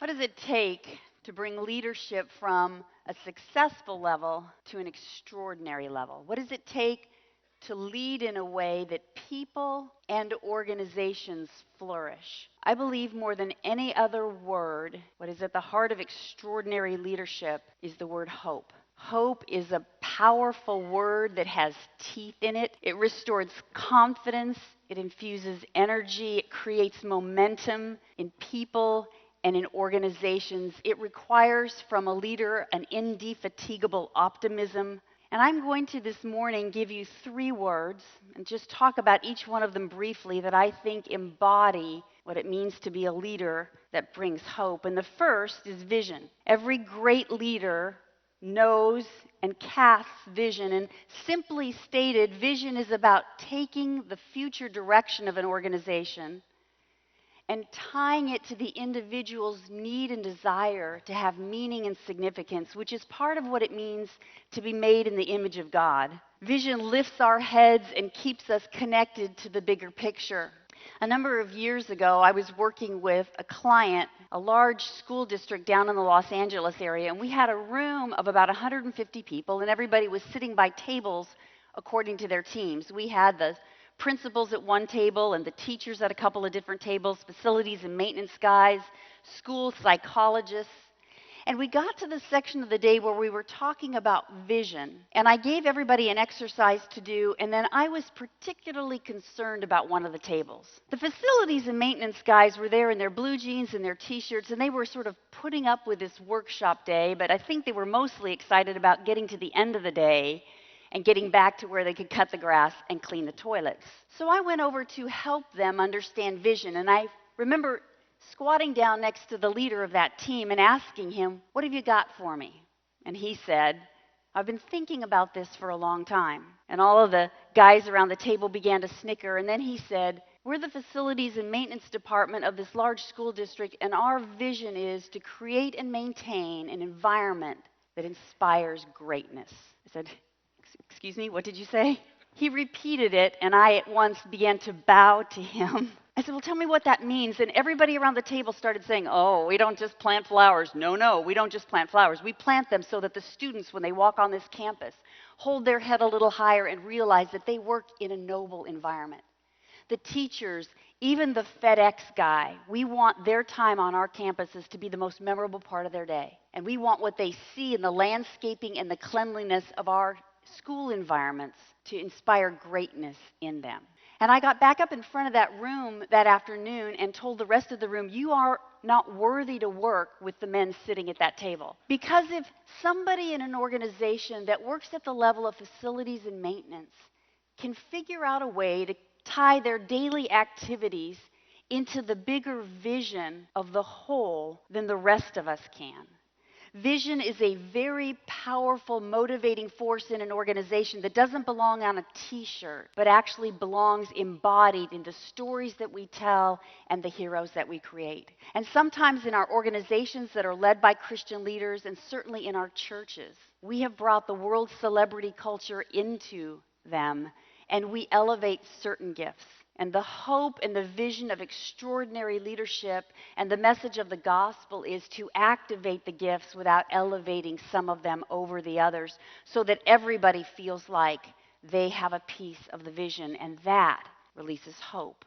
What does it take to bring leadership from a successful level to an extraordinary level? What does it take to lead in a way that people and organizations flourish? I believe more than any other word, what is at the heart of extraordinary leadership is the word hope. Hope is a powerful word that has teeth in it. It restores confidence. It infuses energy. It creates momentum in people and in organizations. It requires from a leader an indefatigable optimism. And I'm going to this morning give you 3 words and just talk about each one of them briefly that I think embody what it means to be a leader that brings hope. And the first is vision. Every great leader knows and casts vision. And simply stated, vision is about taking the future direction of an organization and tying it to the individual's need and desire to have meaning and significance, which is part of what it means to be made in the image of God. Vision lifts our heads and keeps us connected to the bigger picture. A number of years ago, I was working with a client, a large school district down in the Los Angeles area, and we had a room of about 150 people, and everybody was sitting by tables according to their teams. We had the principals at one table and the teachers at a couple of different tables, facilities and maintenance guys, school psychologists. And we got to the section of the day where we were talking about vision. And I gave everybody an exercise to do, and then I was particularly concerned about one of the tables. The facilities and maintenance guys were there in their blue jeans and their t-shirts, and they were sort of putting up with this workshop day, but I think they were mostly excited about getting to the end of the day and getting back to where they could cut the grass and clean the toilets. So I went over to help them understand vision, and I remember squatting down next to the leader of that team and asking him, "What have you got for me?" And he said, "I've been thinking about this for a long time." And all of the guys around the table began to snicker, and then he said, "We're the facilities and maintenance department of this large school district, and our vision is to create and maintain an environment that inspires greatness." I said, "Excuse me, what did you say?" He repeated it, and I at once began to bow to him. I said, "Well, tell me what that means." And everybody around the table started saying, "Oh, we don't just plant flowers." No, we don't just plant flowers. We plant them so that the students, when they walk on this campus, hold their head a little higher and realize that they work in a noble environment. The teachers, even the FedEx guy, we want their time on our campuses to be the most memorable part of their day. And we want what they see in the landscaping and the cleanliness of our school environments to inspire greatness in them. And I got back up in front of that room that afternoon and told the rest of the room, "You are not worthy to work with the men sitting at that table." Because if somebody in an organization that works at the level of facilities and maintenance can figure out a way to tie their daily activities into the bigger vision of the whole, then the rest of us can. Vision is a very powerful, motivating force in an organization that doesn't belong on a t-shirt, but actually belongs embodied in the stories that we tell and the heroes that we create. And sometimes in our organizations that are led by Christian leaders, and certainly in our churches, we have brought the world celebrity culture into them, and we elevate certain gifts. And the hope and the vision of extraordinary leadership and the message of the gospel is to activate the gifts without elevating some of them over the others, so that everybody feels like they have a piece of the vision, and that releases hope.